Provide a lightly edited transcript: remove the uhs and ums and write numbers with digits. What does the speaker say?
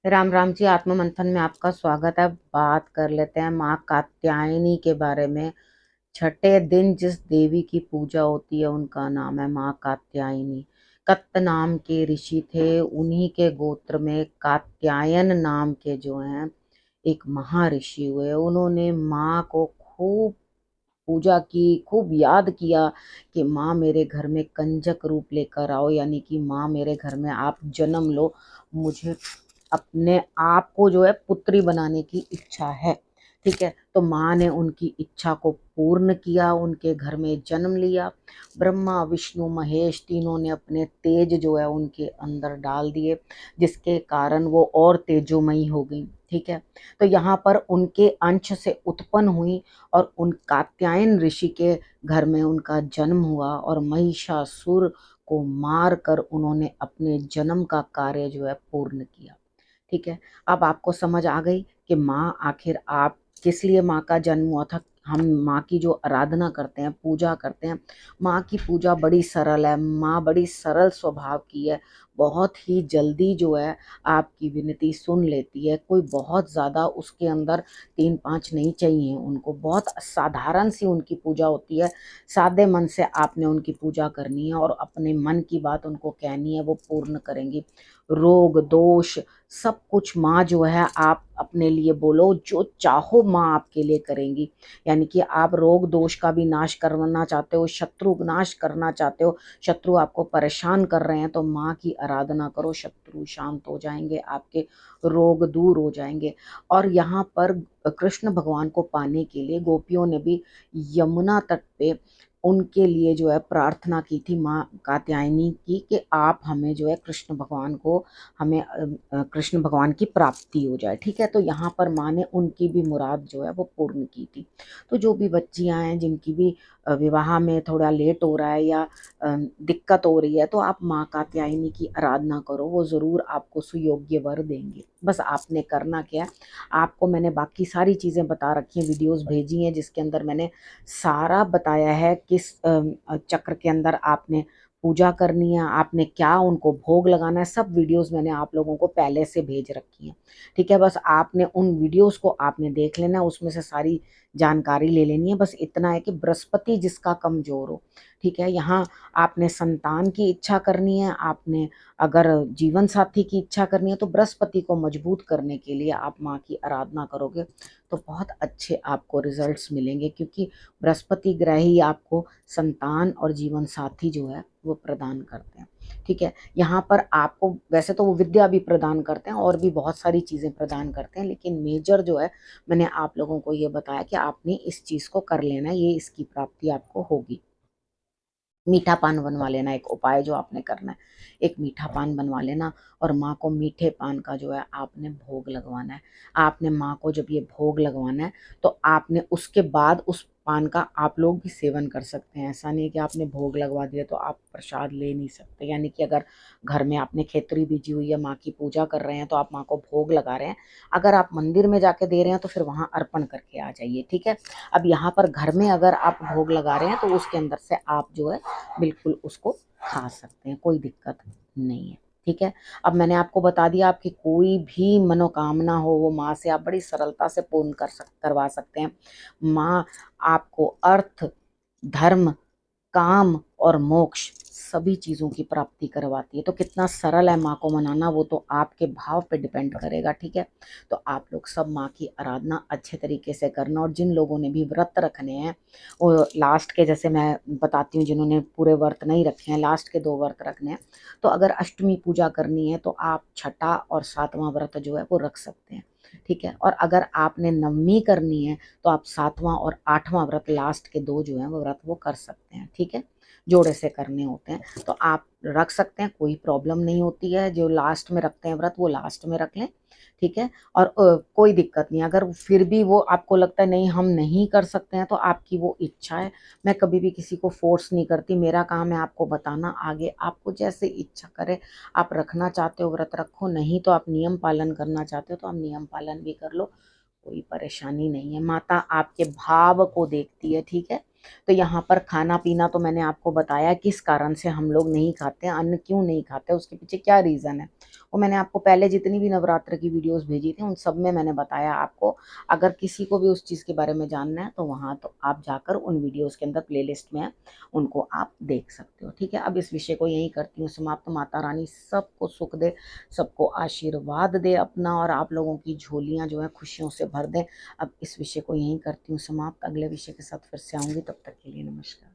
राम राम जी। आत्म मंथन में आपका स्वागत है। बात कर लेते हैं माँ कात्यायनी के बारे में। छठे दिन जिस देवी की पूजा होती है उनका नाम है माँ कात्यायनी। कत्त नाम के ऋषि थे, उन्हीं के गोत्र में कात्यायन नाम के जो हैं एक महर्षि हुए। उन्होंने माँ को खूब पूजा की, खूब याद किया कि माँ मेरे घर में कंजक रूप लेकर आओ, यानी कि माँ मेरे घर में आप जन्म लो। मुझे अपने आप को जो है पुत्री बनाने की इच्छा है। ठीक है, तो माँ ने उनकी इच्छा को पूर्ण किया, उनके घर में जन्म लिया। ब्रह्मा विष्णु महेश तीनों ने अपने तेज जो है उनके अंदर डाल दिए, जिसके कारण वो और तेजोमयी हो गई। ठीक है, तो यहाँ पर उनके अंश से उत्पन्न हुई और उन कात्यायन ऋषि के घर में उनका जन्म हुआ और महिषासुर को मार कर उन्होंने अपने जन्म का कार्य जो है पूर्ण किया। ठीक है, अब आपको समझ आ गई कि माँ आखिर आप किस लिए माँ का जन्म हुआ था। हम माँ की जो आराधना करते हैं, पूजा करते हैं, माँ की पूजा बड़ी सरल है। माँ बड़ी सरल स्वभाव की है, बहुत ही जल्दी जो है आपकी विनती सुन लेती है। कोई बहुत ज़्यादा उसके अंदर 3-5 नहीं चाहिए उनको, बहुत साधारण सी उनकी पूजा होती है। सादे मन से आपने उनकी पूजा करनी है और अपने मन की बात उनको कहनी है, वो पूर्ण करेंगी। रोग दोष सब कुछ माँ जो है आप अपने लिए बोलो, जो चाहो माँ आपके लिए करेंगी। यानी कि आप रोग दोष का भी नाश करना चाहते हो, शत्रु नाश करना चाहते हो, शत्रु आपको परेशान कर रहे हैं, तो माँ की आराधना करो, शत्रु शांत हो जाएंगे, आपके रोग दूर हो जाएंगे। और यहाँ पर कृष्ण भगवान को पाने के लिए गोपियों ने भी यमुना तट पे उनके लिए जो है प्रार्थना की थी माँ कात्यायनी की कि आप हमें जो है कृष्ण भगवान को, हमें कृष्ण भगवान की प्राप्ति हो जाए। ठीक है, तो यहाँ पर माँ ने उनकी भी मुराद जो है वो पूर्ण की थी। तो जो भी बच्चियाँ हैं जिनकी भी विवाह में थोड़ा लेट हो रहा है या दिक्कत हो रही है, तो आप माँ कात्यायनी की आराधना करो, वो ज़रूर आपको सुयोग्य वर देंगे। बस आपने करना क्या है, आपको मैंने बाकी सारी चीज़ें बता रखी हैं, वीडियोस भेजी हैं जिसके अंदर मैंने सारा बताया है किस चक्र के अंदर आपने पूजा करनी है, आपने क्या उनको भोग लगाना है। सब वीडियोस मैंने आप लोगों को पहले से भेज रखी हैं। ठीक है, बस आपने उन वीडियोस को आपने देख लेना है, उसमें से सारी जानकारी ले लेनी है। बस इतना है कि बृहस्पति जिसका कमजोर हो, ठीक है, यहाँ आपने संतान की इच्छा करनी है, आपने अगर जीवन साथी की इच्छा करनी है, तो बृहस्पति को मजबूत करने के लिए आप माँ की आराधना करोगे तो बहुत अच्छे आपको रिजल्ट्स मिलेंगे, क्योंकि बृहस्पति ग्रह ही आपको संतान और जीवन साथी जो है वो प्रदान करते हैं। ठीक है, यहाँ पर आपको वैसे तो वो विद्या भी प्रदान करते हैं और भी बहुत सारी चीज़ें प्रदान करते हैं, लेकिन मेजर जो है मैंने आप लोगों को ये बताया कि आपने इस चीज़ को कर लेना है, ये इसकी प्राप्ति आपको होगी। मीठा पान बनवा लेना, एक उपाय जो आपने करना है, एक मीठा पान बनवा लेना और माँ को मीठे पान का जो है आपने भोग लगवाना है। आपने माँ को जब ये भोग लगवाना है तो आपने उसके बाद उस पान का आप लोग भी सेवन कर सकते हैं। ऐसा नहीं है कि आपने भोग लगवा दिया तो आप प्रसाद ले नहीं सकते। यानी कि अगर घर में आपने खेतरी बीजी हुई है, माँ की पूजा कर रहे हैं, तो आप माँ को भोग लगा रहे हैं, अगर आप मंदिर में जाके दे रहे हैं तो फिर वहाँ अर्पण करके आ जाइए। ठीक है, अब यहाँ पर घर में अगर आप भोग लगा रहे हैं तो उसके अंदर से आप जो है बिल्कुल उसको खा सकते हैं, कोई दिक्कत नहीं है। ठीक है, अब मैंने आपको बता दिया, आपकी कोई भी मनोकामना हो वो माँ से आप बड़ी सरलता से पूर्ण करवा सकते हैं। माँ आपको अर्थ, धर्म, काम और मोक्ष सभी चीज़ों की प्राप्ति करवाती है। तो कितना सरल है माँ को मनाना, वो तो आपके भाव पे डिपेंड करेगा। ठीक है, तो आप लोग सब माँ की आराधना अच्छे तरीके से करना। और जिन लोगों ने भी व्रत रखने हैं, वो लास्ट के, जैसे मैं बताती हूँ, जिन्होंने पूरे व्रत नहीं रखे हैं, लास्ट के 2 व्रत रखने हैं, तो अगर अष्टमी पूजा करनी है तो आप छठा और 7वां व्रत जो है वो रख सकते हैं। ठीक है, और अगर आपने नवमी करनी है तो आप 7वां और 8वां व्रत, लास्ट के 2 जो हैं वो व्रत वो कर सकते हैं। ठीक है, जोड़े से करने होते हैं तो आप रख सकते हैं, कोई प्रॉब्लम नहीं होती है। जो लास्ट में रखते हैं व्रत वो लास्ट में रख लें। ठीक है, और कोई दिक्कत नहीं। अगर फिर भी वो आपको लगता है नहीं हम नहीं कर सकते हैं, तो आपकी वो इच्छा है। मैं कभी भी किसी को फोर्स नहीं करती, मेरा काम है आपको बताना, आगे आपको जैसे इच्छा करे। आप रखना चाहते हो व्रत रखो, नहीं तो आप नियम पालन करना चाहते हो तो आप नियम पालन भी कर लो, कोई परेशानी नहीं है। माता आपके भाव को देखती है। ठीक है, तो यहाँ पर खाना पीना तो मैंने आपको बताया किस कारण से हम लोग नहीं खाते हैं, अन्न क्यों नहीं खाते, उसके पीछे क्या रीज़न है, वो मैंने आपको पहले जितनी भी नवरात्र की वीडियोस भेजी थी उन सब में मैंने बताया आपको। अगर किसी को भी उस चीज़ के बारे में जानना है तो वहाँ तो आप जाकर उन वीडियोस के अंदर प्लेलिस्ट में है, उनको आप देख सकते हो। ठीक है, अब इस विषय को यहीं करती हूँ समाप्त। माता रानी सबको सुख दे, सबको आशीर्वाद दे अपना, और आप लोगों की झोलियाँ जो है खुशियों से भर दें। अब इस विषय को यहीं करती हूँ समाप्त। अगले विषय के साथ फिर से आऊँगी, तब तक के लिए नमस्कार।